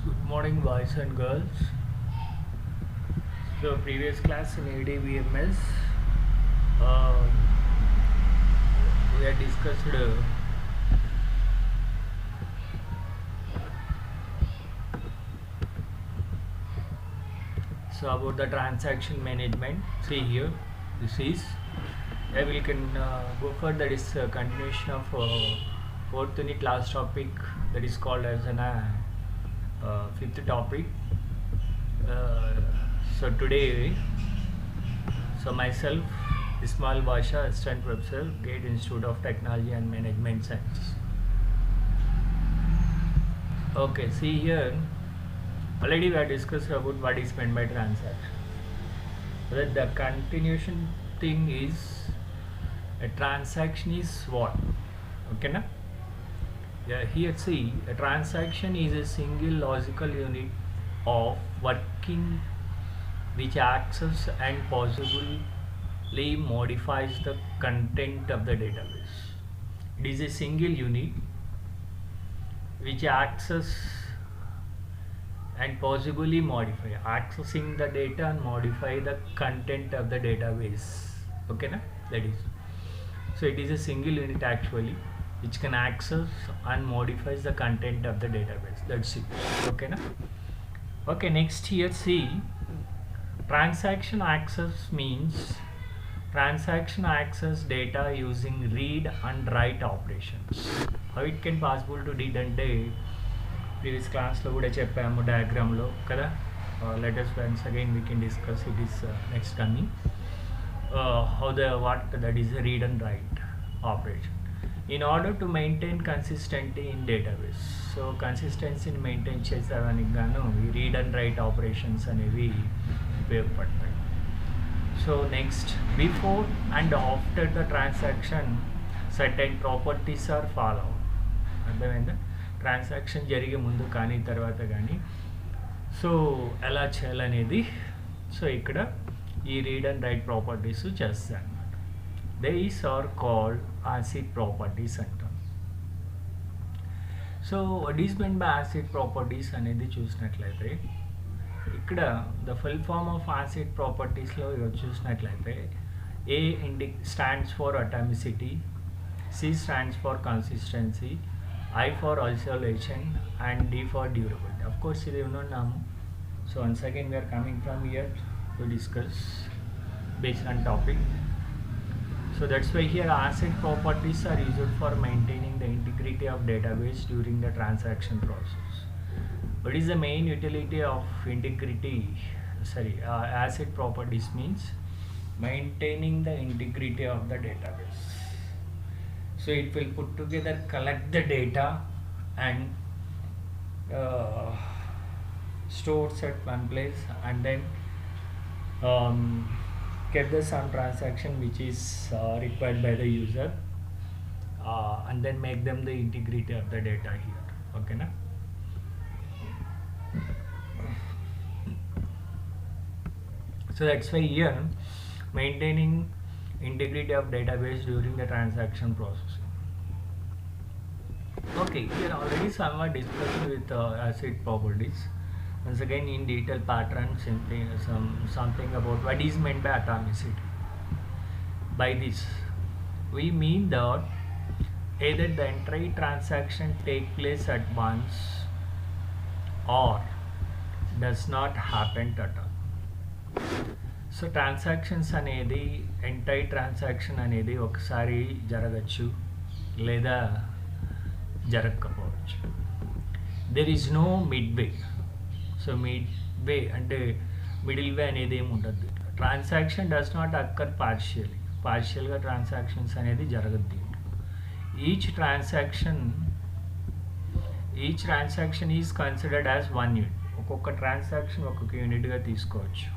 Good morning, boys and girls. So, previous class in ADVMS, uh, we had discussed about the transaction management. See here, this is. We can go for that is continuation of fourth unit last topic that is called as an fifth topic. Uh, so today, myself, Ismail Basha, Assistant Professor, Gate Institute of Technology and Management Science. Okay, see here, already we have discussed about what is meant by transaction. But the continuation thing is a transaction is what? Okay, na? Yeah, here see, a transaction is a single logical unit of working which accesses and possibly modifies the content of the database. It is a single unit which accesses and possibly modify, accessing the data and modify the content of the database. Okay, na? That is. So it is a single unit actually which can access and modifies the content of the database. That's it. Okay, na? Okay, next here see, transaction access means transaction access data using read and write operations. How it can possible to read అంటే previous క్లాస్లో కూడా చెప్పాము డయాగ్రామ్లో కదా. Letters once again we can discuss it is next coming how the what that is a read and write operation in order to maintain consistency in database. So consistency in maintain చేసేదానికి గాను ఈ read and write operations అనేవి ఉపయోగపడతాయి. So next, before and after the transaction certain properties are followed. అర్థమైందా? Transaction జరిగే ముందు కానీ తర్వాత కానీ సో ఎలా చేయాలనేది సో ఇక్కడ ఈ రీడ్ అండ్ రైట్ ప్రాపర్టీస్ చేస్తాను అనమాట. These are called acid properties అంటాం. So what is mean by acid properties అనేది చూసినట్లయితే ఇక్కడ the full form of acid ప్రాపర్టీస్లో చూసినట్లయితే A stands for atomicity, C stands for consistency, I for isolation and D for durability. Of course, ఇది ఉన్నాము. So once again we are coming from here to discuss based on topic. So that's why here acid properties are used for maintaining the integrity of database during the transaction process. What is the main utility of integrity? Acid properties means maintaining the integrity of the database. So it will put together, collect the data and stores at one place and then get the some transaction which is required by the user and then make them the integrity of the data here. Okay, na? So that's why here maintaining integrity of database during the transaction processing. Okay, here already somewhat discussed with acid properties. Once again in detail pattern, simply something about what is meant by atomicity. By this we mean that either the entire transaction take place at once or does not happen at all. So transactions అనేది entire transaction అనేది ఒకసారి జరగచ్చు లేదా జరగకపోవచ్చు. There is no mid way. So mid way అంటే middle way అనేది ఏమి ఉండదు. ట్రాన్సాక్షన్ డస్ నాట్ అక్కర్ పార్షియల్గా ట్రాన్సాక్షన్స్ అనేది జరగదు దీంట్లో. Each transaction is considered as one unit. ఒక్కొక్క ట్రాన్సాక్షన్ ఒక్కొక్క యూనిట్గా తీసుకోవచ్చు.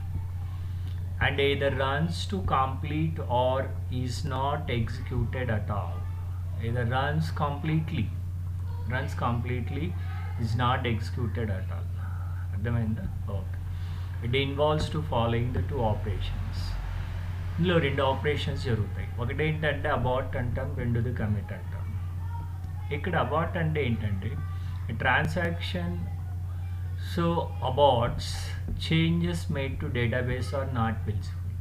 And either runs to complete or is not executed at all. Either runs completely, is not executed at all. అర్థమైందా? Okay. It involves to following the two operations. ఇందులో రెండు operations జరుగుతాయి. ఒకటి ఏంటంటే అబార్ట్ అంటాం, రెండోది కమిట్ అంటాం. ఇక్కడ అబార్ట్ అంటే ఏంటంటే transaction so aborts changes made to database are not visible.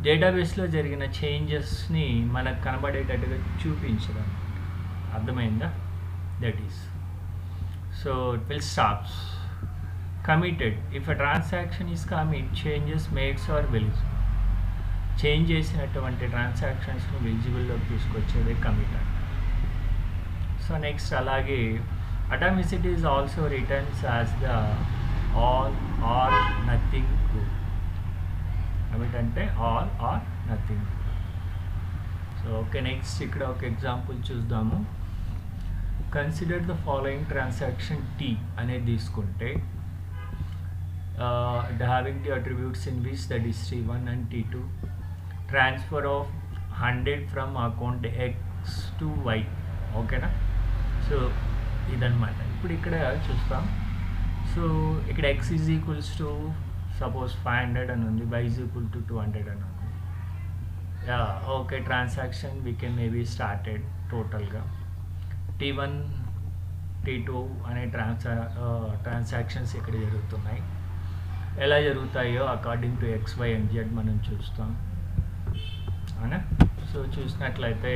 డేటాబేస్లో జరిగిన చేంజెస్ని మనకు కనబడేటట్టుగా చూపించడం. అర్థమైందా? That is so it will stops committed. If a transaction is commit, changes makes or visible. Change చేసినటువంటి ట్రాన్సాక్షన్స్ని విజిబుల్లోకి తీసుకొచ్చేది కమిట్ అంట. సో నెక్స్ట్ అలాగే atomicity is also returns as the all or nothing rule. Commit అంటే all or nothing. So okay, next ఇక్కడ ఒక example చూద్దాము. Consider the following transaction T అనేది తీసుకుంటే having the attributes in which, that is T1 and T2, transfer of 100 from account X to Y. ఓకేనా? So ఇదన్నమాట. ఇప్పుడు ఇక్కడ చూస్తాం. సో ఇక్కడ X is equals to suppose 500 అని ఉంది, Y ఈజ్ ఈక్వల్ టు 200 అని ఉంది. Okay, transaction we can maybe started టోటల్గా T1 T2 అనే ట్రాన్సాక్షన్స్ ఇక్కడ జరుగుతున్నాయి. ఎలా జరుగుతాయో according to X Y and Z మనం చూస్తాం అవునా. సో చూసినట్లయితే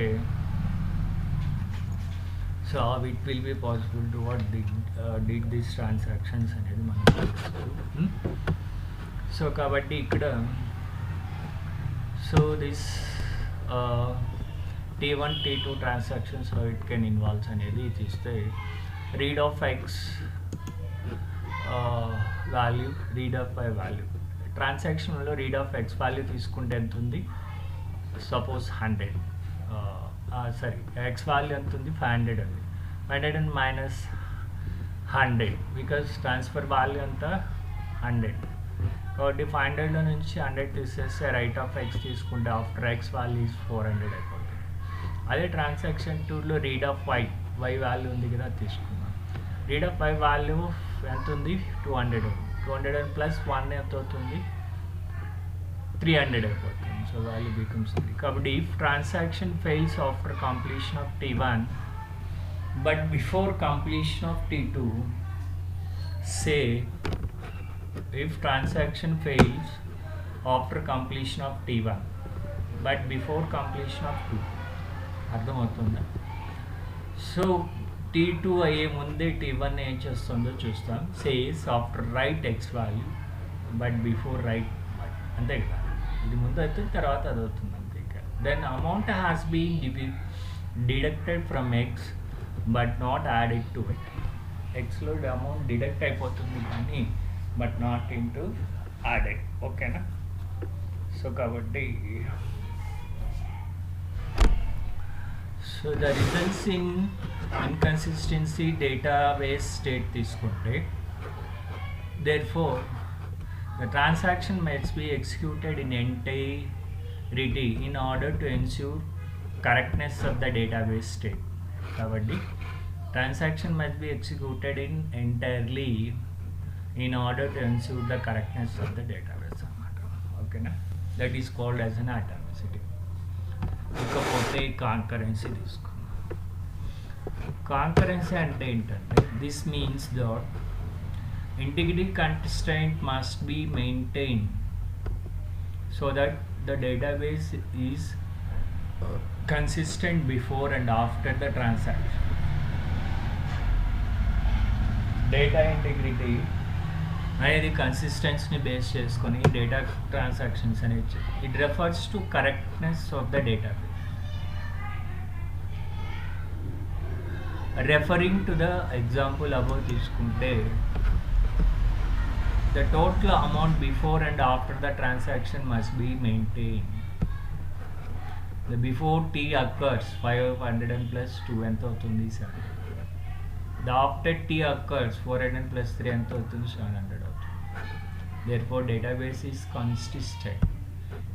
so it will be possible to what did this transactions అనేది మనం చూస్తాం. సో కాబట్టి ఇక్కడ so this T1 T2 transactions it can involves అనేది తీస్తే read of X value, read of Y value. ట్రాన్సాక్షన్లో రీడ్ ఆఫ్ ఎక్స్ వాల్యూ తీసుకుంటే ఎంత ఉంది? సపోజ్ 100, సారీ ఎక్స్ వాల్యూ ఎంత ఉంది? 500 ఉంది. 500 and minus 100 because transfer value అంతా 100 కాబట్టి 500లో నుంచి 100 తీసేస్తే రైట్ ఆఫ్ ఎక్స్ తీసుకుంటే ఆఫ్టర్ ఎక్స్ వాల్యూ 400 అయిపోతుంది. అదే ట్రాన్సాక్షన్ 2లో రీడ్ ఆఫ్ వై వాల్యూ ఉంది కదా, తీసుకున్నాం. రీడ్ ఆఫ్ వై వాల్యూ ఎంత ఉంది? 200. 200 ప్లస్ 1 ఎంత అవుతుంది? 300 అయిపోతుంది. So value becomes 3. కాబట్టి if transaction fails after completion of T1 but before completion of T2, say if transaction fails after completion of T1 but before completion of 2. అర్థమవుతుందా? So T2 అయ్యే ముందే T1 ఏం చేస్తుందో చూస్తాం. Says after write X value but before write, అంతే కదా. ఇది ముందు అవుతుంది, తర్వాత అది అవుతుంది, అంతే. Then amount has been deducted from X but not added to it. ఎక్స్లో అమౌంట్ డిడక్ట్ అయిపోతుంది కానీ but not in to added. ఓకేనా? సో కాబట్టి so the results in inconsistency database state తీసుకుంటే therefore the transaction must be executed in entirety in order to ensure correctness of the database state. కాబట్టి transaction must be executed in entirely in order to ensure the correctness of the database అన్నమాట. ఓకేనా? that is called as an atomicity. ఇకపోతే concurrency తీసుకుందాం. Concurrency అంటే ఏంటంటే this means that integrity constraint must be maintain so that the database is consistent before and after the transaction. Data integrity అనేది కన్సిస్టెన్సీని base చేసుకొని data transactions అనేది it refers to correctness of the database. Referring to the example above తీసుకుంటే the total amount before and after the transaction must be maintained. The before T occurs 500 plus 2 ఎంత అవుతుంది? 700. The after T occurs 400 plus 3 ఎంత అవుతుంది? 700 అవుతుంది. Therefore database is consistent.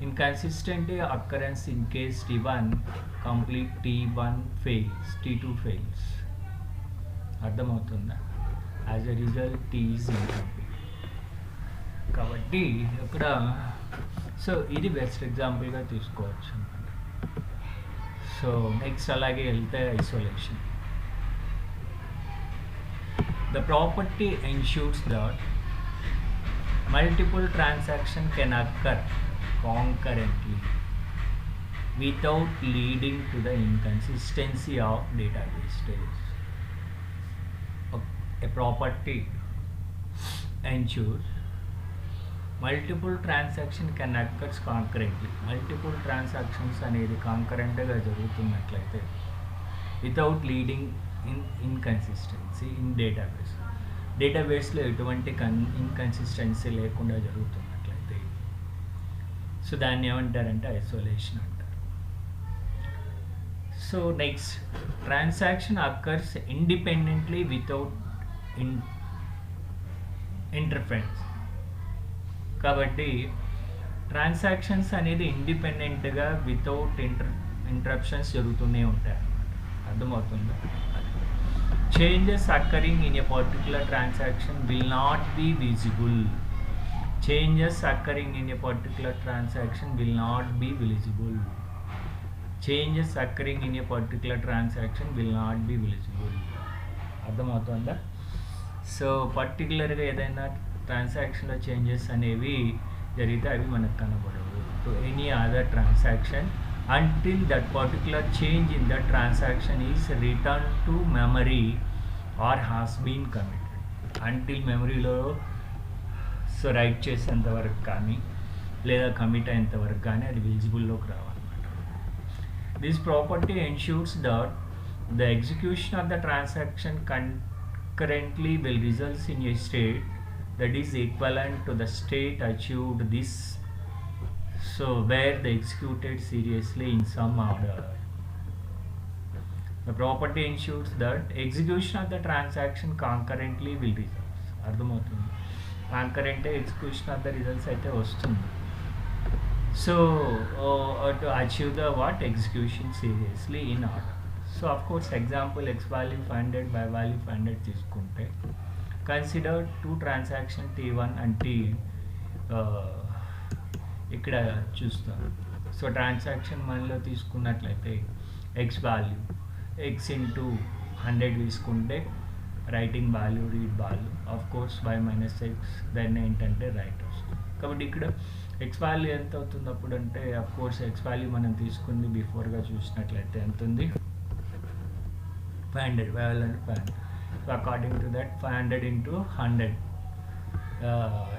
Inconsistent occurrence in case T1 complete, T1 fails, T2 fails. అర్థమవుతుందా? As a result T is incomplete. కాబట్టి ఇక్కడ so ఇది best ఎగ్జాంపుల్గా తీసుకోవచ్చు అన్నమాట. సో నెక్స్ట్ అలాగే వెళ్తే isolation. The property ensures that multiple transactions can occur concurrently without leading to the inconsistency of database state. A property ensures multiple transactions can occur concurrently. Multiple transactions అనేది కాంకరెంట్గా జరుగుతున్నట్లయితే without leading inconsistency in డేటాబేస్లో ఎటువంటి inconsistency లేకుండా జరుగుతున్నట్లయితే so దాన్ని ఏమంటారంటే isolation అంటారు. So next, transaction occurs independently without interference. కాబట్టి transactions అనేది ఇండిపెండెంట్గా వితౌట్ ఇంటరప్షన్స్ జరుగుతూనే ఉంటాయి అన్నమాట. అర్థమవుతుందా? Changes occurring in a particular transaction will not be visible. Changes occurring in a particular transaction will not be visible. Changes occurring in a particular transaction will not be visible. అర్థమవుతుందా? So పర్టికులర్గా ఏదైనా ట్రాన్సాక్షన్లో changes అనేవి జరిగితే అవి మనకు కనబడవు to any other transaction until that particular change in the transaction is returned to memory or has been committed. Until మెమరీలో సో రైట్ చేసేంత వరకు కానీ లేదా కమిట్ అయ్యేంత వరకు కానీ అది విజిబుల్లోకి రావాలన్నమాట. This property ensures that the execution of the transaction concurrently will result in a state that is equivalent to the state achieved this, so where they executed seriously in some order. The property ensures that execution of the transaction concurrently will result. అర్థమవుతుంది, concurrent execution of the results అయితే వస్తుంది. So to achieve the what execution seriously in order. So of course example x value 500 y value 500 తీసుకుంటే consider two transaction T1 and T ఇక్కడ చూస్తాం. So transaction మనలో తీసుకున్నట్లయితే X value X into 100 తీసుకుంటే writing value read value of course y minus X then ఏంటంటే write వస్తుంది. కాబట్టి ఇక్కడ ఎక్స్ వాల్యూ ఎంత అవుతుంది అప్పుడు అంటే ఆఫ్ కోర్స్ ఎక్స్ వాల్యూ మనం తీసుకుంది బిఫోర్గా చూసినట్లయితే ఎంత ఉంది 500 500. So according to that 500 into 100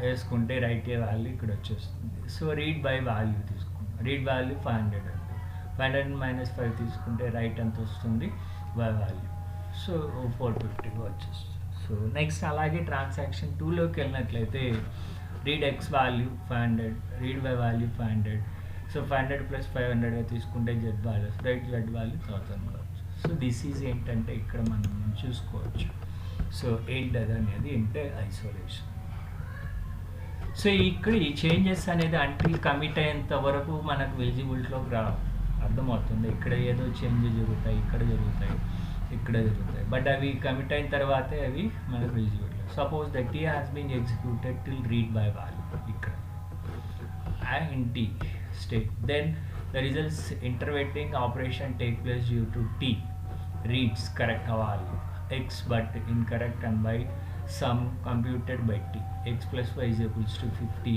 వేసుకుంటే రైట్ వాల్యూ ఇక్కడ వచ్చేస్తుంది. సో రీడ్ బై వాల్యూ తీసుకుంటాం, రీడ్ వాల్యూ 500 అండి. 500 మైనస్ 5 తీసుకుంటే రైట్ ఎంత వస్తుంది బై వాల్యూ, సో 450 వచ్చేస్తుంది. సో నెక్స్ట్ అలాగే ట్రాన్సాక్షన్ 2లోకి వెళ్ళినట్లయితే read X value 500, read by value 500. So 500 plus 500 తీసుకుంటే Z value, right Z value 1000 కావచ్చు. సో దిస్ ఈజ్ ఏంటంటే ఇక్కడ మనం చూసుకోవచ్చు. సో ఏంటది అనేది అంటే ఐసోలేషన్. సో ఇక్కడ ఈ చేంజెస్ అనేది అంటిల్ కమిట్ అయ్యేంత వరకు మనకు విజిబిలిటీలోకి రావు. అర్థమవుతుంది, ఇక్కడ ఏదో చేంజ్ జరుగుతాయి, ఇక్కడ జరుగుతాయి, ఇక్కడ జరుగుతాయి, బట్ అవి కమిట్ అయిన తర్వాతే అవి మనకు visibility. Suppose that T has been executed till read by value ఇక్కడ in T state, then the results intervening operation take place due to T reads correct value x but incorrect and by sum computed by t, x plus y is equals to 50.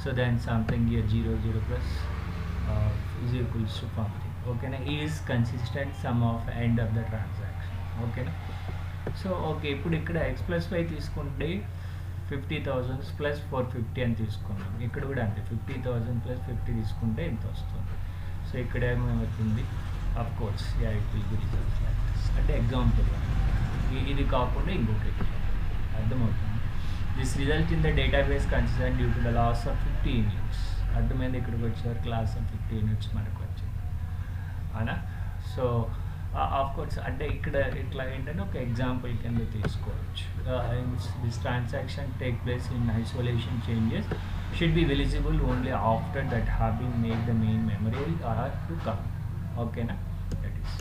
So then something here 0 plus is equals to something, okay na, is consistent sum of end of the transaction, okay na. So okay, ఇప్పుడు ఇక్కడ x plus y తీసుకుంటే 50,000 plus 450 అని తీసుకున్నాం. ఇక్కడ కూడా అంతే 50,000 plus 50 తీసుకుంటే ఎంత వస్తుంది. సో ఇక్కడ ఏమవుతుంది of course it will be results like this. అంటే ఎగ్జాంపుల్ ఇది కాకుండా ఇంకొక అర్థమవుతుంది. This result in the database considered due to the loss of 50 units. అర్థమైంది, ఇక్కడికి వచ్చేవరకు లాస్ ఆఫ్ 50 యూనిట్స్ మనకు వచ్చింది అవునా. సో ఆఫ్ కోర్స్ అంటే ఇక్కడ ఇట్లా ఏంటంటే ఒక ఎగ్జాంపుల్ కింద తీసుకోవచ్చు. This transaction take place in isolation changes should be visible only after that have been made the main memory or to come, okay na, that is.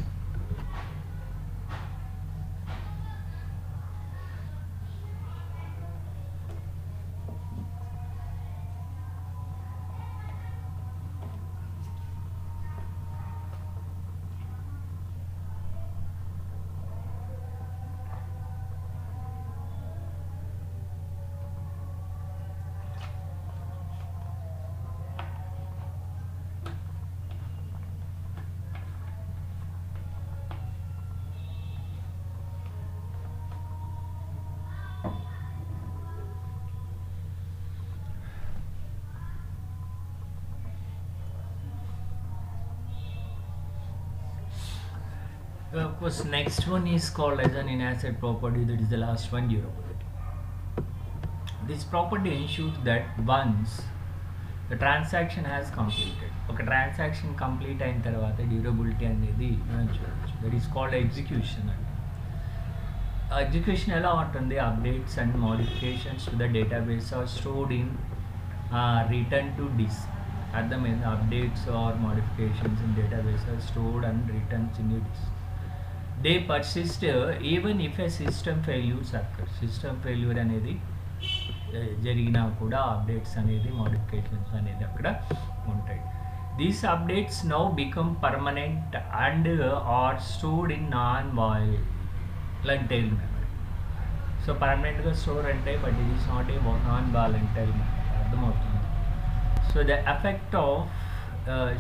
Of course, next one is called as an in-asset property, that is the last one, durability. This property ensures that once the transaction has completed, ఒక transaction complete అయిన తర్వాత durability అనేది మనం చూడవచ్చు. That is called execution అండి. Execution ఎలా ఉంటుంది? Updates and modifications to the database are stored in return to disk. అర్థమైంది? Updates are modifications in database are stored and returns in disk. They persist even if a system failures occur. System failure అనేది జరిగినా కూడా updates అనేది modifications అనేది అక్కడ ఉంటాయి. These updates now become permanent and are stored in non volatile memory. So పర్మనెంట్గా store అంటే but it is not a non volatile memory. అర్థమవుతుంది? So the effect of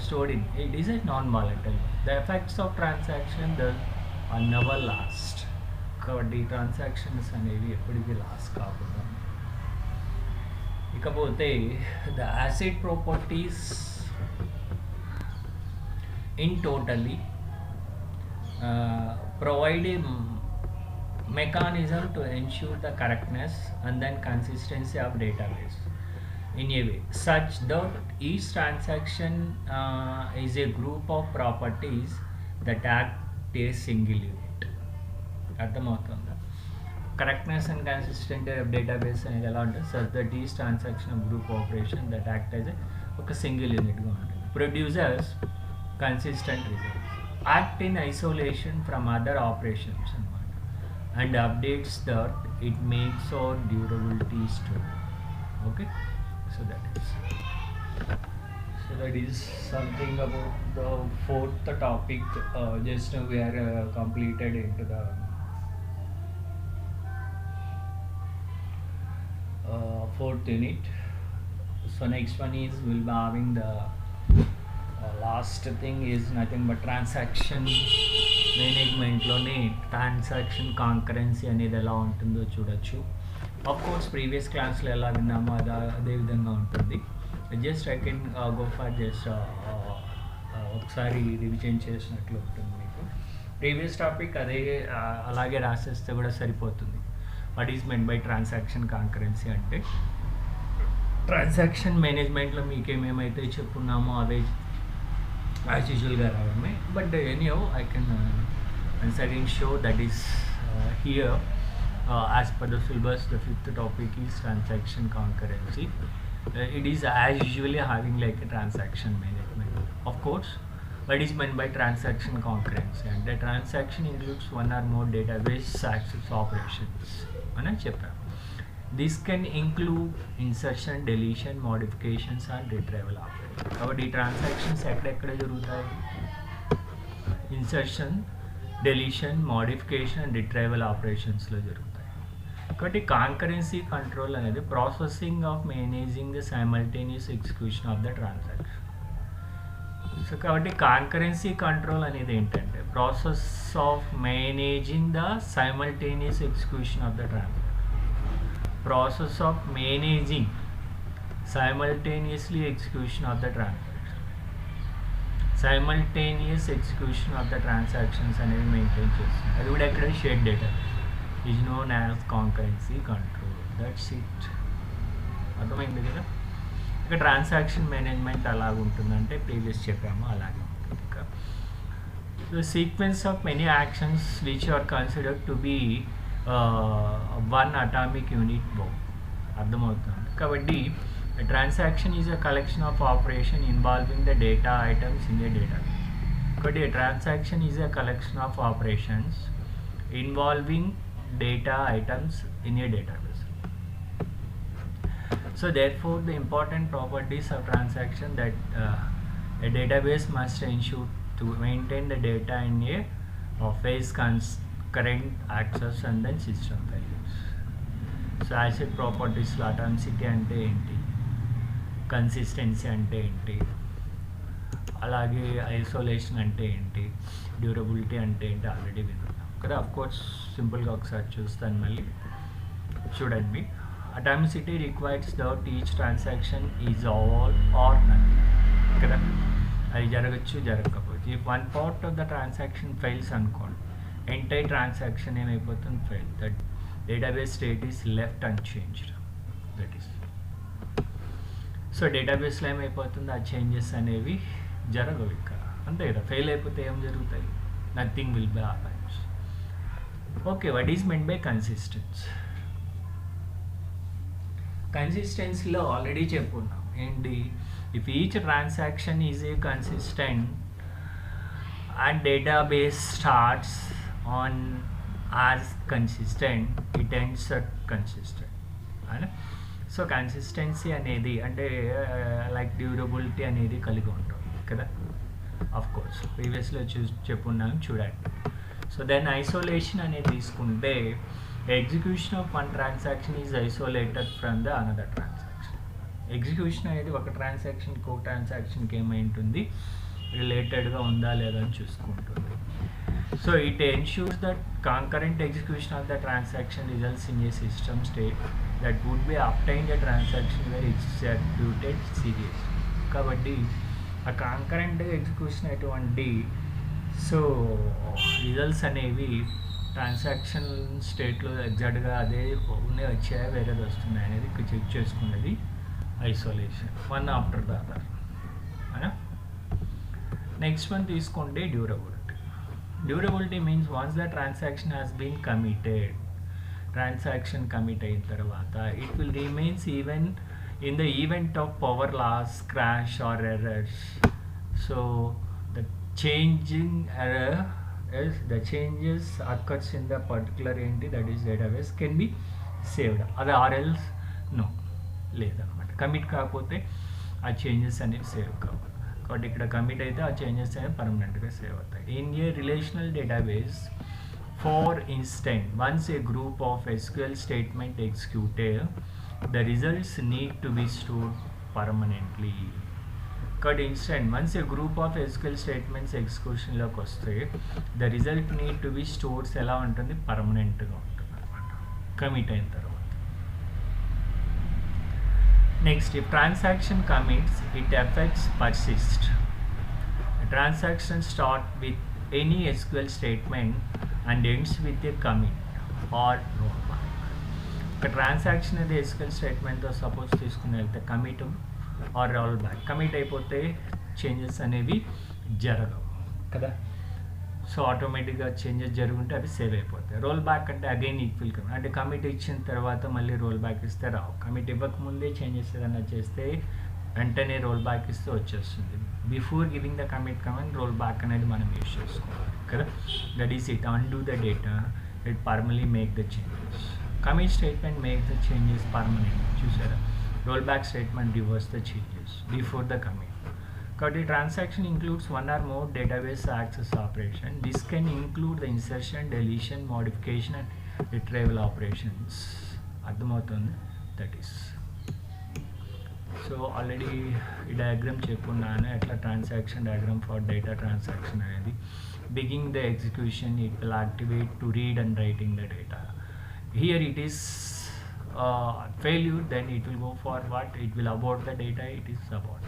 stored in it is a non volatile. The effects of transaction the never lost. కాబట్టి transactions అనేవి ఎప్పటికీ lost కాకుండా. ఇకపోతే the acid properties in totally provide a mechanism to ensure the correctness and then consistency of database in a way such that each transaction is a group of properties that act as single unit. అర్థమవుతుందా? Correctness and consistent database అనేది ఎలా ఉంటుంది? Such that is transaction group operation that act as ఒక single యూనిట్గా ఉంటుంది. Producers consistent results, act in isolation from other operations అనమాట, and updates that it makes or durability store. Okay, so that is something about the fourth topic. Just now we are completed into the fourth unit. So next one is we'll be having the last thing is nothing but transaction మేనేజ్మెంట్లోనే transaction concurrency అనేది ఎలా ఉంటుందో చూడొచ్చు. Of course previous క్లాస్లో ఎలా విన్నామో అదే విధంగా ఉంటుంది. Just I can go for just ఒకసారి రివిజన్ చేసినట్లు ఉంటుంది మీకు. ప్రీవియస్ టాపిక్ అదే అలాగే రాసేస్తే కూడా సరిపోతుంది. What is meant by transaction concurrency అంటే ట్రాన్సాక్షన్ మేనేజ్మెంట్లో మీకు ఏమేమైతే చెప్పున్నామో అవే as usual రావడమే. But anyhow I can once again show that is here as per the syllabus the fifth topic is transaction concurrency. It is as usually having like a transaction management. Of course, what is meant by transaction concurrency? And the transaction includes one or more database access operations అని చెప్పాను. This can include insertion, deletion, modifications and retrieval operations. కాబట్టి ఈ transactions ఎక్కడెక్కడ జరుగుతాయి? Insertion, deletion, modification and retrieval ఆపరేషన్స్లో జరుగుతాయి. కాబట్టి concurrency control అనేది processing of managing the simultaneous execution of the transaction. So కాబట్టి కాంకరెన్సీ కంట్రోల్ అనేది ఏంటంటే process of managing the simultaneous execution of the transaction. Process of managing simultaneously execution of the transaction. Simultaneous execution of the transactions అనేది maintain చేస్తుంది. అది కూడా ఎక్కడ shared data is known as concurrency control. That's it. అర్థమైంది కదా? ఇక transaction management అలాగుంటుందంటే previous చెప్పాము అలాగే. ఇంకా the sequence of many actions which are considered to be one atomic unit bomb. అర్థమవుతుంది కాబట్టి transaction is a collection of operation involving the data items in a database. కాబట్టి transaction is a collection of operations involving data items in a database. So therefore the important properties of transaction that a database must ensure to maintain the data in a phase current access and then system values. So asset properties లో atomicity అంటే ఏంటి, consistency అంటే ఏంటి, అలాగే isolation అంటే ఏంటి, durability అంటే ఏంటి ఆల్రెడీ విన్నాం కదా. అఫ్కోర్స్ సింపుల్గా ఒకసారి చూస్తాను మళ్ళీ చూడండి. Atomicity requires that each transaction is all or nothing కదా. అది జరగచ్చు జరగకపోవచ్చు. If one part of the transaction fails అనుకోండి, ఎంటైర్ ట్రాన్సాక్షన్ ఏమైపోతుంది, fail. That database state is left unchanged. That is so డేటాబేస్లో ఏమైపోతుంది, ఆ చేంజెస్ అనేవి జరగవు ఇక్కడ, అంతే కదా. ఫెయిల్ అయిపోతే ఏం జరుగుతాయి, nothing will be happens. Okay, what is meant by consistence? కన్సిస్టెన్సీలో ఆల్రెడీ చెప్పుకున్నాం ఏంటి, if each transaction is a consistent and database starts on as consistent, it ends at consistent అని. సో కన్సిస్టెన్సీ అనేది అంటే లైక్ డ్యూరబిలిటీ అనేది కలిగి ఉంటుంది కదా. ఆఫ్ కోర్స్ ప్రీవియస్లో చెప్పున్నాను చూడండి. సో దెన్ ఐసోలేషన్ అనేది తీసుకుంటే execution of one transaction is isolated from the another transaction. Execution అనేది ఒక ట్రాన్సాక్షన్కి ఒక ట్రాన్సాక్షన్కి ఏమైంటుంది, రిలేటెడ్గా ఉందా లేదా అని చూసుకుంటుంది. So it ensures that concurrent execution of the transaction results in a system state that would be obtained the transaction were executed serious. కాబట్టి ఆ కాంకరెంట్ ఎగ్జిక్యూషన్ అటువంటి సో రిజల్ట్స్ అనేవి ట్రాన్సాక్షన్ స్టేట్లో ఎగ్జాక్ట్గా అదే ఉన్నాయి వచ్చాయా వేరేది వస్తున్నాయి అనేది చెక్ చేసుకునేది isolation, one after the other. Next one తీసుకుంటే durability. Durability means once the transaction has been committed, transaction commit అయిన తర్వాత it will remains even in the event of power loss, crash or errors. So the changing error is the changes occurs in the particular entity, that is database, can be saved, other or else no లేదన్నమాట. Commit కాకపోతే ఆ changes అనేవి save కావాలి. కాబట్టి ఇక్కడ commit అయితే ఆ changes అనేవి పర్మనెంట్గా సేవ్ అవుతాయి. In a relational database, for instant, once a group of SQL statement executed, the results need to be stored permanently. కాబట్టి instant once a group of SQL statements ఎగ్జిక్యూషన్లోకి వస్తే the result need to be stores ఎలా ఉంటుంది, పర్మనెంట్గా ఉంటుంది అనమాట commit అయిన తర్వాత. Next, if transaction commits it effects persist. Transaction start with any SQL statement and ends with a commit or roll back. ఒక ట్రాన్సాక్షన్ అది SQL స్టేట్మెంట్తో సపోజ్ తీసుకుని వెళ్తే commit or roll back. Commit అయిపోతే చేంజెస్ అనేవి జరగవు కదా. సో ఆటోమేటిక్గా చేంజెస్ జరుగుంటే అవి సేవ్ అయిపోతాయి. రోల్ బ్యాక్ అంటే అగైన్ ఈక్వల్ కమిట్, అంటే కమిట్ ఇచ్చిన తర్వాత మళ్ళీ రోల్ బ్యాక్ ఇస్తే రావు. కమిట్ ఇవ్వకముందే చేంజెస్ ఏదైనా చేస్తే వెంటనే రోల్ బ్యాక్ ఇస్తే వచ్చేస్తుంది. Before giving the commit roll back అనేది మనం యూజ్ చేసుకోవాలి కదా. That is it, undo the data, it permanently make the changes. Commit statement make the changes permanent, చూసారా. Roll back statement reverse the changes before the commit. కాబట్టి transaction includes one or more database access operation. This can include the insertion, deletion, modification and retrieval operations. అర్థమవుతుంది. That is so already ఈ diagram చెప్పున్నాను ఎట్లా transaction diagram for data transaction అనేది. Beginning the execution it will activate to read and writing the data. Here it is failure, then it will go for what, it will abort the data it is about.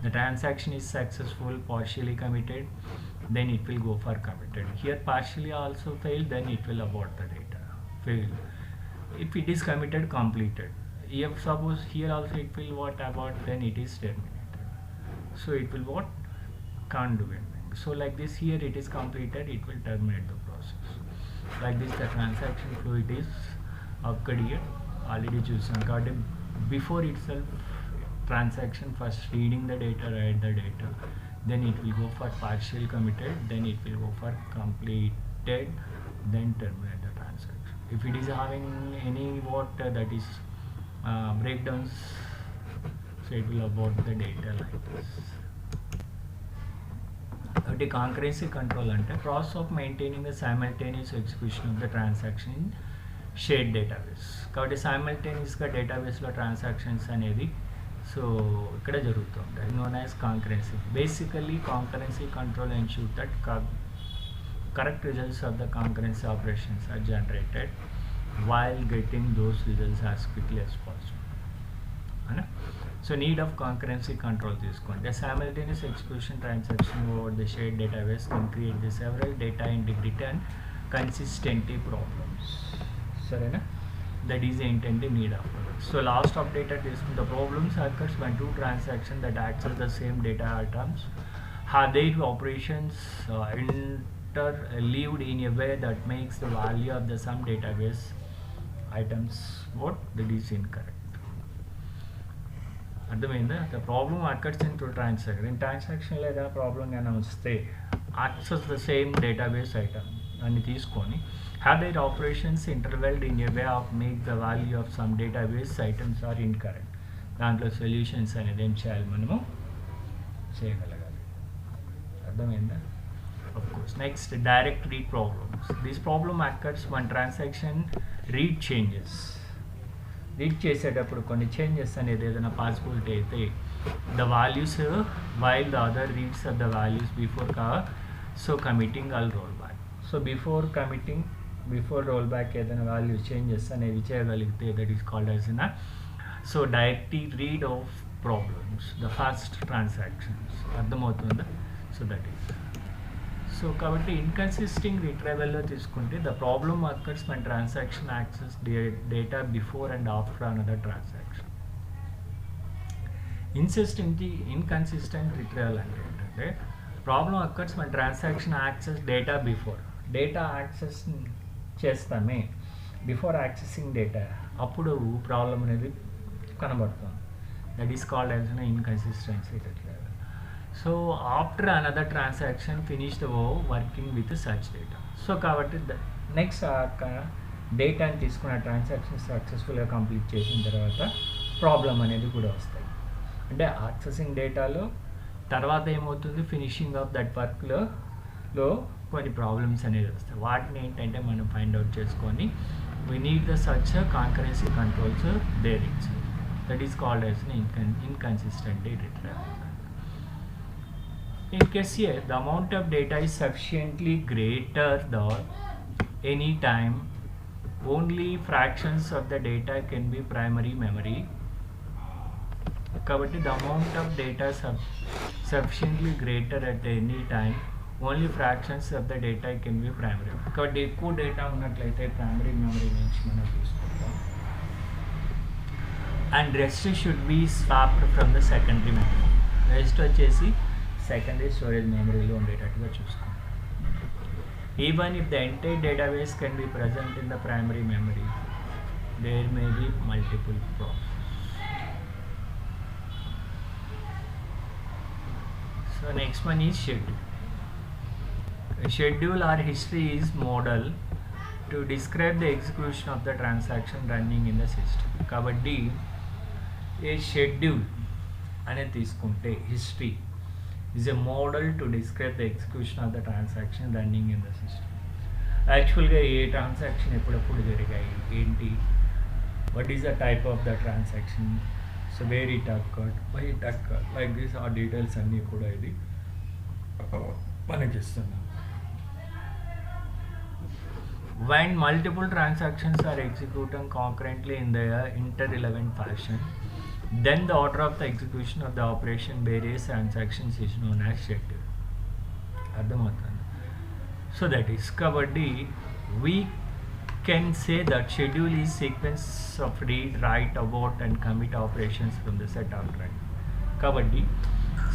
The transaction is successful, partially committed, then it will go for committed. Here partially also failed, then it will abort the data, fail. If it is committed, completed. If suppose here also it will what, abort, then it is terminated. So it will what, can't do anything. So like this, here it is completed, it will terminate the process. Like this the transaction flow it is occurred here. Already చూసాం. కాబట్టి before itself transaction first reading the data, write the data, then it will go for partial committed, then it will go for completed, then terminate the transaction. If it is having any what that is breakdowns, so it will abort the data like this. కాబట్టి concurrency control అంటే process of maintaining the simultaneous execution of the transaction in shared database. కాబట్టి సైమల్టేనియస్గా డేటాబేస్లో transactions అనేది so ఇక్కడ జరుగుతుంది, known as concurrency. Basically concurrency control ensure that correct results of the concurrency operations are generated while getting those results as quickly as possible. So need of concurrency control తీసుకోండి. The simultaneous execution transaction over the shared database can create the several data integrity and consistency problems. సరేనా? That is the intended need of products. So last updated తీసుకుంటే the problems occurs when two transactions that access the same data items have their operations interleaved in a way that makes the value of the some database items what that is incorrect. అర్థమైందా? The problem occurs in two transaction. In transaction లేదా problem కానీ వస్తే access the same database item అని తీసుకొని have their operations interleaved in a way of make the value of some database items are incorrect. దాంట్లో solutions అనేది ఏం చేయాలి, మనము చేయగలగాలి. అర్థమైందా? Of course. Next, direct read problems. This problem occurs when transaction read changes. రీడ్ చేసేటప్పుడు కొన్ని చేంజెస్ అనేది ఏదైనా పాసిబిలిటీ అయితే the values while the other reads of the values before committing all roll back. So before roll back ఏదైనా values changes అనేవి చేయగలిగితే that is called as in so direct read of problems the first transactions. అర్థమవుతుందా? So that is so కాబట్టి inconsisting రిట్రైవల్లో తీసుకుంటే the problem occurs when transaction access data before and after another transaction. Inconsistent retrieval అంటే ఏంటంటే problem occurs when transaction access data before data access చేస్తామే before accessing data, అప్పుడు problem అనేది కనబడుతుంది. That is called as inconsistency retrieval. So after another transaction finish the working with such data. So కాబట్టి నెక్స్ట్ డేటాని తీసుకున్న ట్రాన్సాక్షన్ సక్సెస్ఫుల్గా complete చేసిన తర్వాత ప్రాబ్లం అనేది కూడా వస్తాయి. అంటే యాక్సెసింగ్ డేటాలో తర్వాత ఏమవుతుంది, ఫినిషింగ్ ఆఫ్ దట్ వర్క్లో కొన్ని ప్రాబ్లమ్స్ అనేది వస్తాయి. వాటిని ఏంటంటే మనం ఫైండ్ అవుట్ చేసుకొని we need the such concurrency controls there it's. That is called as inconsistent retrieval. In case here the amount of data is sufficiently greater than any time, only fractions of the data can be primary memory. కాబట్టి the amount of data sufficiently greater at any time, only fractions of the data can be primary. కాబట్టి ఎక్కువ data ఉన్నట్లయితే primary memory నుంచి మనం తీసుకుంటాం. And rest should be swapped from the secondary memory. Rest వచ్చేసి secondary storage మెమరీలో ఉండేటట్టుగా చూసుకోండి. Even if the entire database can be present in the primary memory, there may be multiple problems. So next one is schedule. Schedule or history is model to describe the execution of the transaction running in the system. కాబట్టి ఏ schedule అనేది తీసుకుంటే history is a model to describe the execution of the transaction running in the system. యాక్చువల్గా ఏ transaction ఎప్పుడప్పుడు జరిగాయి ఏంటి, what is the type of the transaction, so where it occurred, why it occurred, like this ఆ details అన్నీ కూడా ఇది పనిచేస్తున్నాం. When multiple transactions are executed concurrently in the interrelevant fashion, then the order of the execution of the operation various transactions is known as schedule. అర్థమవుతుంది. So that is kabaddi we can say that schedule is sequence of read, write, abort and commit operations from the set of run. kabaddi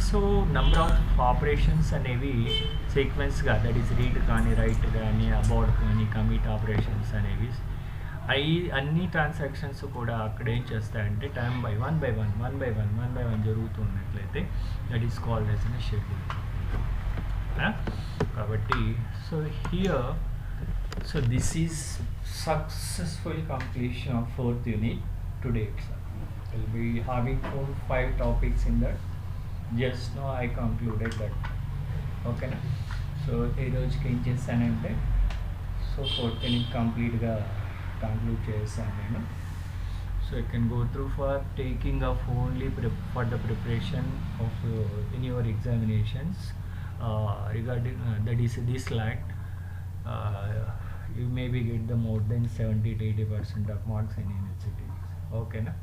so number of operations అనేవి సీక్వెన్స్గా, that is read కానీ write కానీ about కానీ commit operations అనేవి అన్ని transactions కూడా అక్కడ ఏం చేస్తాయంటే time by one by one జరుగుతున్నట్లయితే that is called as a schedule. కాబట్టి so here so this is successful completion of 4th unit today itself. We'll be having 4-5 topics in that. Just now I concluded that. Okay na? So ee రోజుకి ఏం చేశానంటే so 4th unit కంప్లీట్గా conclude చేశాను నేను. So you can go through for taking of only for the preparation of in your examinations regarding that is this slide you maybe get the more than 70 to 80% of marks in universities. Okay na?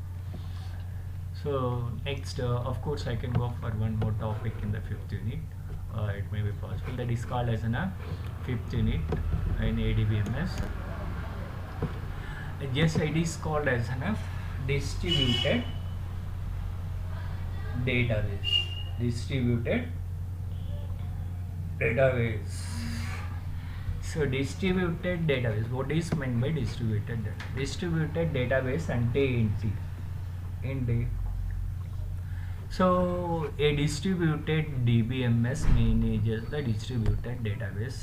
So So next, of course, I can go for one more topic in the fifth unit. It may be possible. That is called as a fifth unit in ADBMS. Yes, it is called as a distributed database. Distributed database. So distributed database. What is meant by distributed database? Distributed database ante enti. So a distributed DBMS manages the distributed database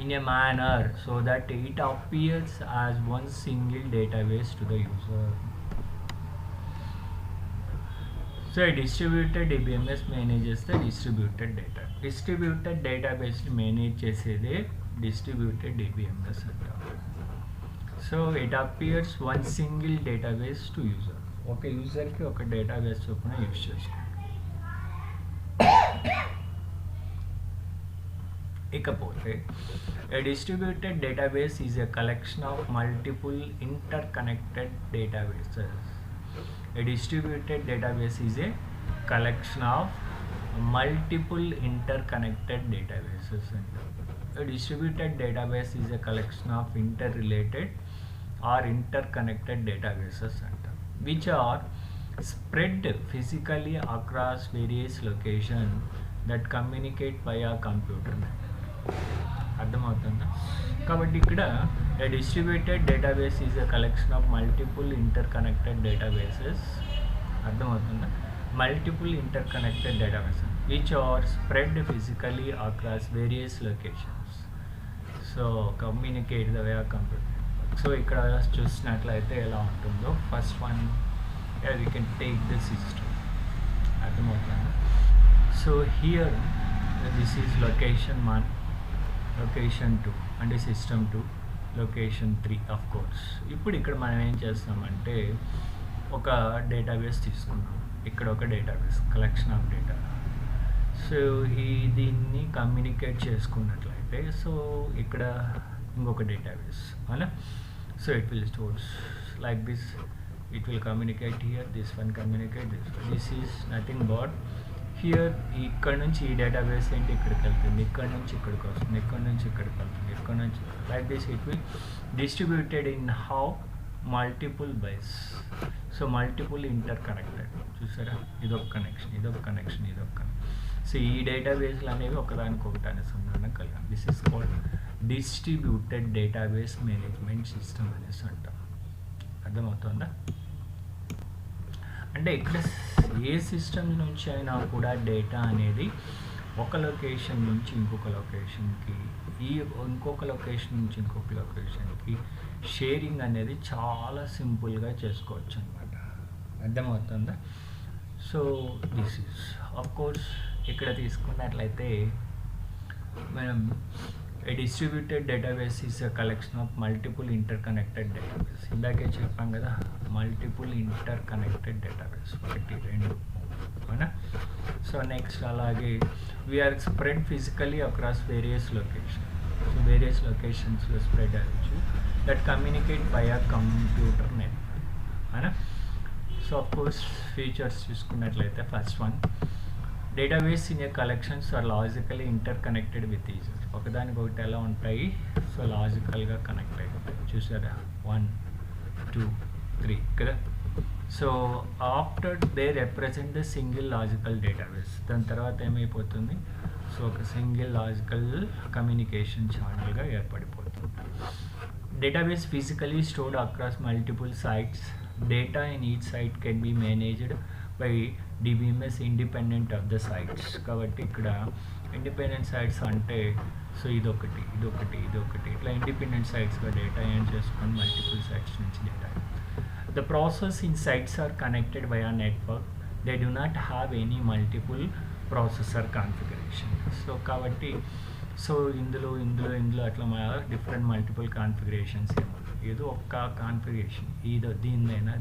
in a manner so that it appears as one single database to the user. So a distributed DBMS manages the distributed data. Distributed database manage chesede distributed DBMS anta. So it appears one single database to user. ఒక యూజర్కి ఒక database చొప్పున use చేసుకోండి. ఇకపోతే a distributed database is a collection of multiple interconnected databases. A distributed database is a collection of multiple interconnected databases. A distributed database is a collection of interrelated or interconnected databases which are spread physically across various locations that communicate via computer network. అర్థమవుతుందా? కాబట్టి ఇక్కడ a distributed database is a collection of multiple interconnected databases. అర్థమవుతుందా? Multiple interconnected databases which are spread physically across various locations. So communicate the via computer. So ఇక్కడ చూసినట్లయితే ఎలా ఉంటుందో first one we can take the system. అర్థమవుతుంది. So here this is location 1, location 2 అంటే system 2, location 3 of course. ఇప్పుడు ఇక్కడ మనం ఏం చేస్తామంటే ఒక డేటాబేస్ తీసుకున్నాం. ఇక్కడ ఒక database collection of data. So దీన్ని కమ్యూనికేట్ చేసుకున్నట్లయితే సో ఇక్కడ ఇంకొక డేటాబేస్ అవునా. So it will stores like this. It will communicate here, this one communicate this one. This is nothing but here ఇక్కడ నుంచి ఈ డేటాబేస్ ఏంటి ఇక్కడికి వెళ్తుంది, ఇక్కడ నుంచి ఇక్కడికి వస్తుంది, ఇక్కడ నుంచి ఇక్కడికి వెళ్తుంది, ఇక్కడ నుంచి like this. It will distributed in how multiple byes. So multiple interconnected. చూసారా, ఇదొక కనెక్షన్, ఇదొక కనెక్షన్, ఇదొక కనెక్షన్. సో ఈ డేటాబేస్లు అనేవి ఒకదానికొకటి అనుసంధానం కలిగాం. This is called distributed database management system అనేసి అంటాం. అర్థమవుతుందా? అంటే ఇక్కడ ఏ సిస్టమ్ నుంచి అయినా కూడా డేటా అనేది ఒక లొకేషన్ నుంచి ఇంకొక లొకేషన్కి, ఇంకొక లొకేషన్ నుంచి ఇంకొక లొకేషన్కి షేరింగ్ అనేది చాలా సింపుల్గా చేసుకోవచ్చు అనమాట. అర్థమవుతుందా? So this is of course ఇక్కడ తీసుకున్నట్లయితే మనం a distributed database is a collection of multiple interconnected database. ఇందాకే చెప్పాం కదా, మల్టిపుల్ ఇంటర్కనెక్టెడ్ డేటాబేస్ 1, 2 అవునా. సో నెక్స్ట్ అలాగే we are spread physically across various location. So various లొకేషన్స్లో స్ప్రెడ్ అవ్వచ్చు that communicate via computer network అవునా. సో ఆఫ్ కోర్స్ ఫీచర్స్ చూసుకున్నట్లయితే first one, database in a collections are logically interconnected with each other. ఒకదానికొకటి ఎలా ఉంటాయి, so లాజికల్గా connect అయి ఉంటాయి. చూసారా, 1, 2, 3 కదా. So after they represent the single logical database. దాని తర్వాత ఏమైపోతుంది, సో ఒక సింగిల్ లాజికల్ కమ్యూనికేషన్ ఛానల్గా ఏర్పడిపోతుంది. Database physically stored across multiple sites. Data in each site can be managed by DBMS independent of the sites. కాబట్టి ఇక్కడ independent sites అంటే so ఇదొకటి, ఇదొకటి, ఇదొకటి, ఇట్లా ఇండిపెండెంట్ సైట్స్గా డేటా ఏం చేసుకొని మల్టిపుల్ సైట్స్ నుంచి data. The process in sites are connected via network. They do not have any multiple processor configuration. So కాబట్టి సో ఇందులో అట్లా డిఫరెంట్ మల్టిపుల్ కాన్ఫిగరేషన్స్ ఏముంటాయి. ఏదో ఒక్క కాన్ఫిగరేషన్, దీన్నైనా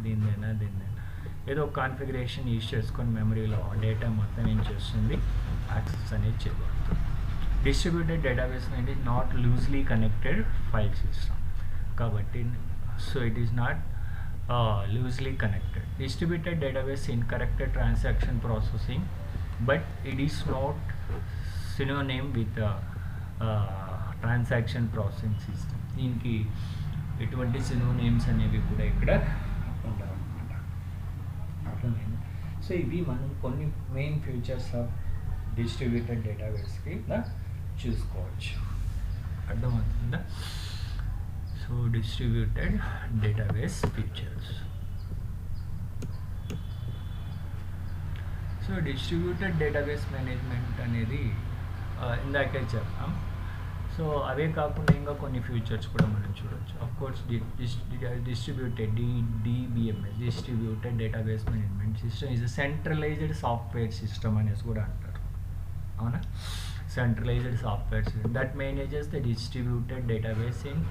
ఏదో ఒక కాన్ఫిగరేషన్ యూజ్ చేసుకొని మెమరీలో డేటా మొత్తం ఏం చేస్తుంది, యాక్సెస్ అనేది చేయబడుతుంది. డిస్ట్రిబ్యూటెడ్ డేటాబేస్ అనేది not loosely connected file system కాబట్టి so it is not loosely connected. Distributed database incorrect transaction processing, but it is not synonym with transaction processing system. దీనికి ఎటువంటి సినోనేమ్స్ అనేవి కూడా ఇక్కడ ఉండవన్నమాట. అర్థమైంది. సో ఇవి మనం కొన్ని మెయిన్ ఫీచర్స్ ఆఫ్ డిస్ట్రిబ్యూటెడ్ డేటాబేస్కి చూసుకోవచ్చు. అర్థమవుతుందా? So distributed database features. So distributed database management అనేది ఇందాకే చెప్పాం. సో అవే కాకుండా ఇంకా కొన్ని ఫీచర్స్ కూడా మనం చూడవచ్చు. Of course distributed DBMS distributed database management system is a centralised software system అనేసి కూడా అంటారు. అవునా? Centralised software system that manages the distributed database in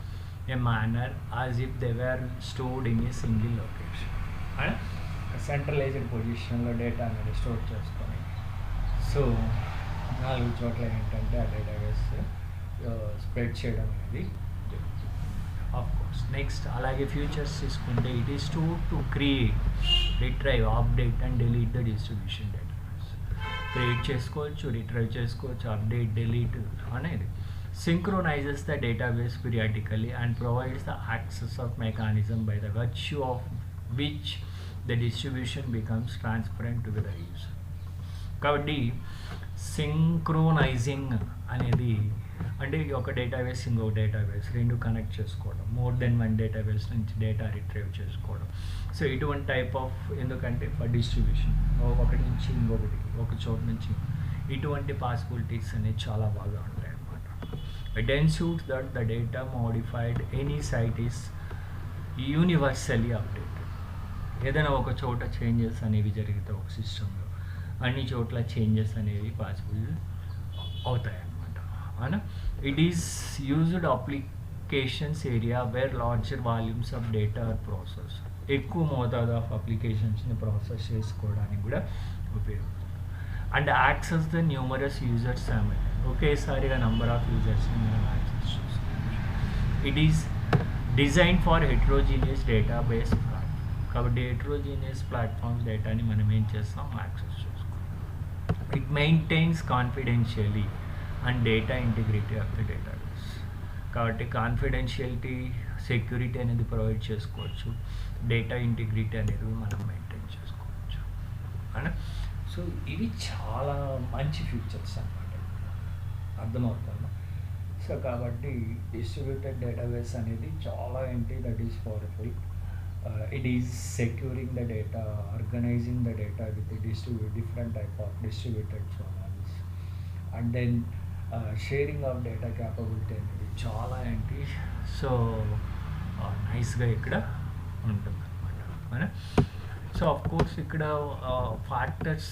a manner as if they were stored in a single location. Centralised పొజిషన్లో data అనేది store చేసుకొని, so 4 చోట్ల ఏంటంటే ఆ డేటాబేస్ స్ప్రెడ్ చేయడం అనేది జరుగుతుంది. ఆఫ్ కోర్స్ నెక్స్ట్ అలాగే ఫ్యూచర్స్ తీసుకుంటే it is to create, retrieve, update and delete the distribution database. Create చేసుకోవచ్చు, రిట్రైవ్ చేసుకోవచ్చు, అప్డేట్, డిలీట్ అనేది. Synchronizes the database periodically and provides the access of mechanism by the virtue of which the distribution becomes transparent to the user. కాబట్టి synchronizing అనేది అంటే ఒక database ఇంకొక database రెండు connect చేసుకోవడం, మోర్ దెన్ 1 డేటాబేస్ నుంచి data retrieve చేసుకోవడం. So ఇటువంటి టైప్ ఆఫ్, ఎందుకంటే ఫర్ డిస్ట్రిబ్యూషన్ ఒకటి నుంచి ఇంకొకటి, ఒక చోటు నుంచి ఇటువంటి పాసిబిలిటీస్ అనేవి చాలా బాగా ఉంటాయి అన్నమాట. It ensures that the data modified any site is universally updated. ఏదైనా ఒక చోట చేంజెస్ అనేవి జరిగితే ఒక సిస్టంలో అన్ని చోట్ల చేంజెస్ అనేవి పాసిబుల్ అవుతాయి అన్నమాట. అవునా? It is used applications area where larger volumes of data are process. ఎక్కువ మోతాదు ఆఫ్ అప్లికేషన్స్ని ప్రాసెస్ చేసుకోవడానికి కూడా ఉపయోగపడుతుంది. And access the numerous users ఒకేసారిగా నెంబర్ ఆఫ్ యూజర్స్ని మనం యాక్సెస్ చేసుకోవచ్చు. It is design for heterogeneous database platform. కాబట్టి హెట్రోజీనియస్ ప్లాట్ఫామ్స్ డేటాని మనం ఏం చేస్తాం? యాక్సెస్ చేసుకోవాలి. It maintains confidentially and data integrity of the database. కాబట్టి కాన్ఫిడెన్షియలిటీ, సెక్యూరిటీ అనేది ప్రొవైడ్ చేసుకోవచ్చు, డేటా ఇంటిగ్రిటీ అనేది మనం మెయింటైన్ చేసుకోవచ్చు. అవునా? సో ఇవి చాలా మంచి ఫీచర్స్ అన్నమాట. అర్థమవుతుందా? సో కాబట్టి డిస్ట్రిబ్యూటెడ్ డేటాబేస్ అనేది చాలా ఏంటి, that is powerful. It is securing the data, organizing the data with the different type of distributed channels, and then sharing of data capability అనేది చాలా ఏంటి, సో నైస్గా ఇక్కడ ఉంటుంది అన్నమాట. సో ఆఫ్ కోర్స్ ఇక్కడ ఫ్యాక్టర్స్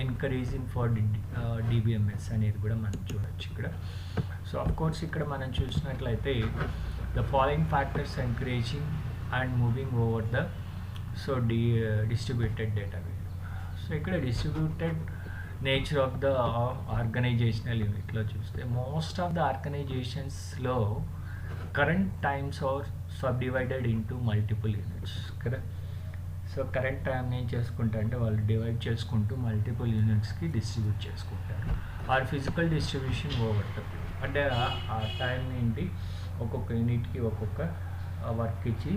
ఎంకరేజింగ్ ఫర్ డిబిఎంఎస్ అనేది కూడా మనం చూడొచ్చు ఇక్కడ. సో ఆఫ్ కోర్స్ ఇక్కడ మనం చూసినట్లయితే the following factors encouraging and moving over the distributed database. So ikkada distributed nature of the organizational unit lo chuste most of the organizations lo current times are subdivided into multiple units kada. So current time నేను చేసుకుంటా అంటే వాళ్ళు divide చేసుకుంటూ multiple యూనిట్స్కి distribute చేసుకుంటారు. Or physical distribution over the period, అంటే ఆ time ఏంటి, ఒక్కొక్క యూనిట్కి ఒక్కొక్క వర్క్ ఇచ్చి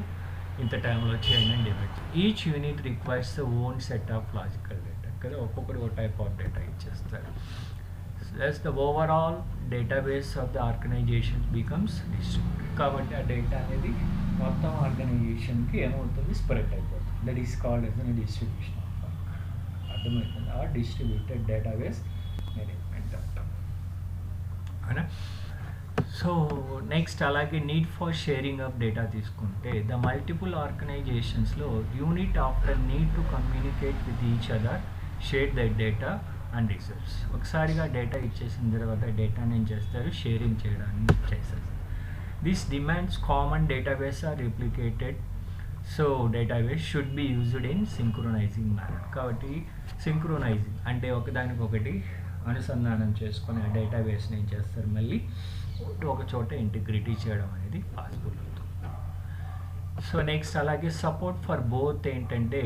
ఇంత టైంలో చేయండి అని divide. Each unit requires the own set of logical data కదా, ఒక్కొక్కరు ఒక టైప్ ఆఫ్ డేటా ఇచ్చేస్తారు. Thus the overall database of the organization becomes distributed. కాబట్టి ఆ డేటా అనేది మొత్తం ఆర్గనైజేషన్కి ఏమవుతుంది, స్ప్రెడ్ అయిపోతుంది. That is called as an distribution of work. అర్థమవుతుంది? ఆ డిస్ట్రిబ్యూటెడ్ డేటాబేస్ మేనేజ్మెంట్ అంటాం. అవునా? సో నెక్స్ట్ అలాగే need for sharing of data తీసుకుంటే ద మల్టిపుల్ ఆర్గనైజేషన్స్లో unit after need to communicate with each other, share the data and results. ఒకసారిగా data ఇచ్చేసిన తర్వాత డేటాని ఏం చేస్తారు, షేరింగ్ చేయడానికి చేస్తారు. This demands common database or replicated. So database should be used in synchronizing manner. కాబట్టి సింక్రోనైజింగ్ అంటే ఒకదానికొకటి అనుసంధానం చేసుకొని ఆ డేటాబేస్ని ఏం చేస్తారు, మళ్ళీ ఒక చోట ఇంటిగ్రిటీ చేయడం అనేది పాసిబుల్ అవుతుంది. సో నెక్స్ట్ అలాగే సపోర్ట్ ఫర్ బోత్ ఏంటంటే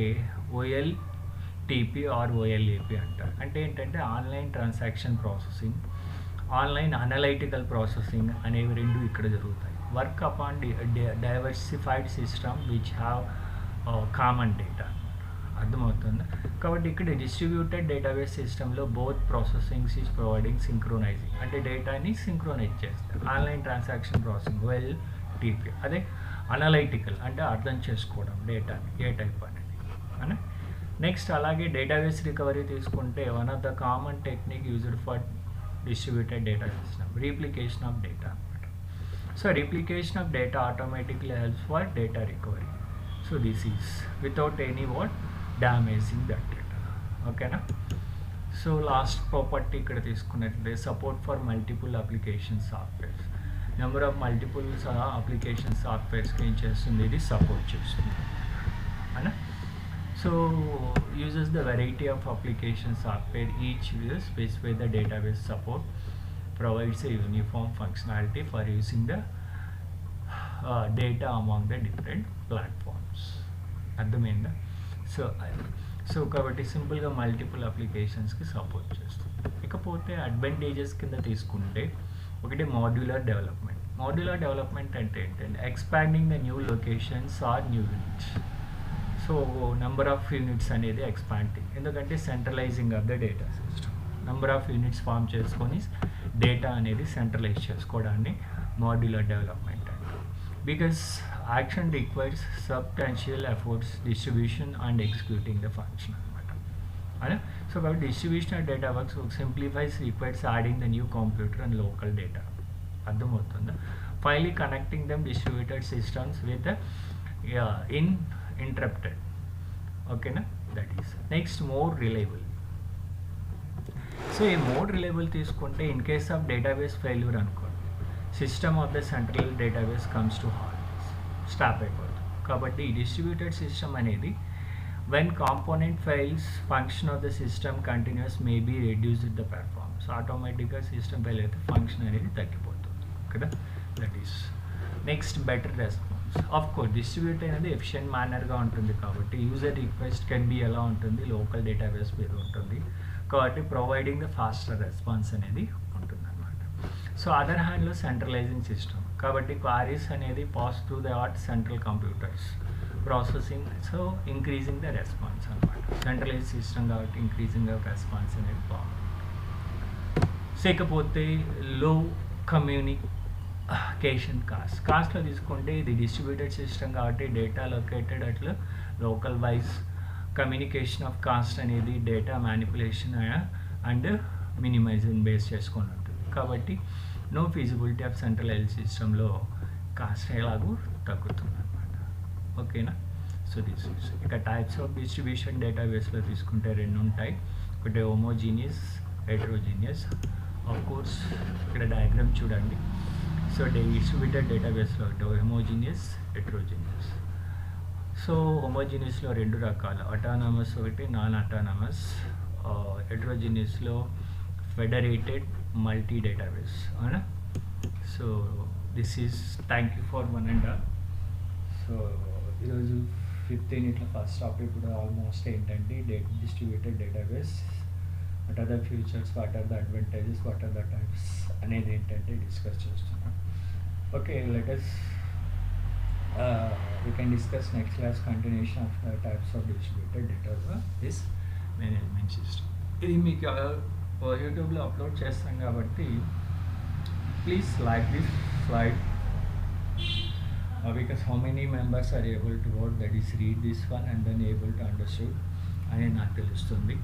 ఓఎల్టీపీ ఆర్ ఓఎల్ఏపీ అంటారు. అంటే ఏంటంటే online transaction processing, online analytical processing అనేవి రెండు ఇక్కడ జరుగుతాయి. Work upon diversified system which have common data. అర్థమవుతుంది. కాబట్టి ఇక్కడ డిస్ట్రిబ్యూటెడ్ డేటాబేస్ సిస్టంలో బోత్ ప్రాసెసింగ్స్ ఈజ్ ప్రొవైడింగ్ సింక్రోనైజింగ్, అంటే డేటాని సింక్రోనైజ్ చేస్తారు. ఆన్లైన్ ట్రాన్సాక్షన్ ప్రాసెసింగ్ ఓఎల్టీపీ, అదే అనలైటికల్ అంటే అర్థం చేసుకోవడం డేటాని ఏ టైప్ అనేది అని. నెక్స్ట్ అలాగే డేటాబేస్ రికవరీ తీసుకుంటే one of the common technique used for distributed data system, replication of data అనమాట. So replication of data automatically helps for data recovery. So this is without any what damaging that data. ఓకేనా. So last property ఇక్కడ తీసుకున్నట్లయితే support for multiple application softwares. Number of multiple application సాఫ్ట్వేర్స్కి ఏం చేస్తుంది, ఇది support చేస్తుంది అనా. So uses the variety of application software, each will specify the database support, provides a uniform functionality for using the data among the different platforms. అర్థమైందా. So కాబట్టి సింపుల్గా multiple అప్లికేషన్స్కి support చేస్తుంది. ఇకపోతే అడ్వాంటేజెస్ కింద తీసుకుంటే ఒకటి మాడ్యులర్ డెవలప్మెంట్. మాడ్యులర్ డెవలప్మెంట్ అంటే ఏంటంటే expanding the new locations or new units. So number of units అనేది ఎక్స్పాండింగ్, ఎందుకంటే centralizing of the data system. Number of units form చేసుకొని డేటా అనేది సెంట్రలైజ్ చేసుకోవడాన్ని మాడ్యులర్ డెవలప్మెంట్ అంటే. Because action requires substantial efforts distribution and executing the function అనమాట అలా. So కాబట్టి distribution of data works simplifies requires adding the new computer and local data. అర్థమవుతుందా. Finally connecting them distributed systems with interrupted. Okay na, that is next more reliable. So a more reliable తీసుకుంటే in case of database failure అనుకోండి, system of the central database comes to halt, stop అయిపోతుంది. కాబట్టి distributed system అనేది when component fails, function of the system continuous may be reduced the performance. ఆటోమేటిక్గా system fail అయితే function అనేది తగ్గిపోతుంది కదా. That is next better response. Of course distribute అనేది efficient మేనర్గా ఉంటుంది కాబట్టి యూజర్ రిక్వెస్ట్ కెన్ బి ఎలా ఉంటుంది, లోకల్ డేటాబేస్ మీద ఉంటుంది కాబట్టి ప్రొవైడింగ్ ద ఫాస్టర్ రెస్పాన్స్ అనేది ఉంటుంది అనమాట. సో అదర్ హ్యాండ్లో సెంట్రలైజింగ్ సిస్టమ్ కాబట్టి క్వారీస్ అనేది pass through the central computers processing, so increasing the response అనమాట. సెంట్రలైజ్ సిస్టమ్ కాబట్టి ఇంక్రీజింగ్ ద రెస్పాన్స్ అనేది బాగుంటుంది. లేకపోతే లో కమ్యూనికేషన్ కాస్ట్లో తీసుకుంటే ఇది డిస్ట్రిబ్యూటెడ్ సిస్టమ్ కాబట్టి డేటా లొకేటెడ్ అట్లా local wise communication of cost అనేది data manipulation and minimization base చేసుకొని ఉంటుంది కాబట్టి నో ఫీజిబిలిటీ ఆఫ్ సెంట్రలైజ్ సిస్టంలో కాస్ట్ ఎలాగూ తగ్గుతుంది అనమాట. ఓకేనా. సో దిస్ ఇస్ ఇక టైప్స్ ఆఫ్ డిస్ట్రిబ్యూషన్ డేటాబేస్లో తీసుకుంటే రెండు ఉంటాయి. ఒకటి హోమోజీనియస్, హెటరోజీనియస్. ఆఫ్ కోర్స్ ఇక్కడ డయాగ్రామ్ చూడండి. సో డిస్ట్రిబ్యూటెడ్ డేటాబేస్లో హోమోజీనియస్, హెటరోజీనియస్. సో హోమోజీనియస్లో రెండు రకాలు, అటానమస్ ఒకటి, నాన్ అటానమస్. హెటరోజీనియస్లో ఫెడరేటెడ్ మల్టీ డేటాబేస్ అవునా. So this is thank you for 1.5. So ఈరోజు 15 ఇట్లా ఫస్ట్ టాపిక్ కూడా ఆల్మోస్ట్ ఏంటంటే distributed database, what are the futures, what are the advantages, what are the types అనేది ఏంటంటే డిస్కస్ చేస్తున్నాం. Okay, let us we can discuss next class continuation of the types of distributed database management system. ఇది మీకు యూట్యూబ్లో upload చేస్తాం కాబట్టి please like this slide because how many members are able to vote, that is read this one and then able to understood అని నాకు తెలుస్తుంది.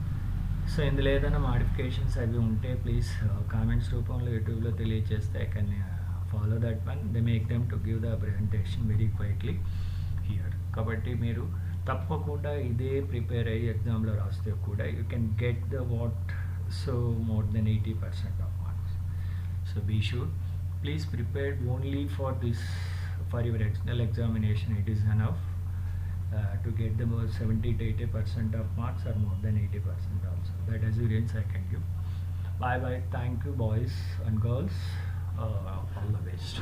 So ఇందులో ఏదైనా మాడిఫికేషన్స్ అవి ఉంటే ప్లీజ్ కామెంట్స్ రూపంలో యూట్యూబ్లో తెలియజేస్తే I can follow that one. They make them to give the presentation very quickly here. కాబట్టి మీరు తప్పకుండా ఇదే ప్రిపేర్ అయ్యి ఎగ్జామ్లో రాస్తే కూడా you can get the what so more than 80% of marks. So be sure please prepared only for this. For your external examination it is enough to get the 70 to 80% of marks or more than 80% also. That assurance I can give. Bye bye. Thank you boys and girls. All the best.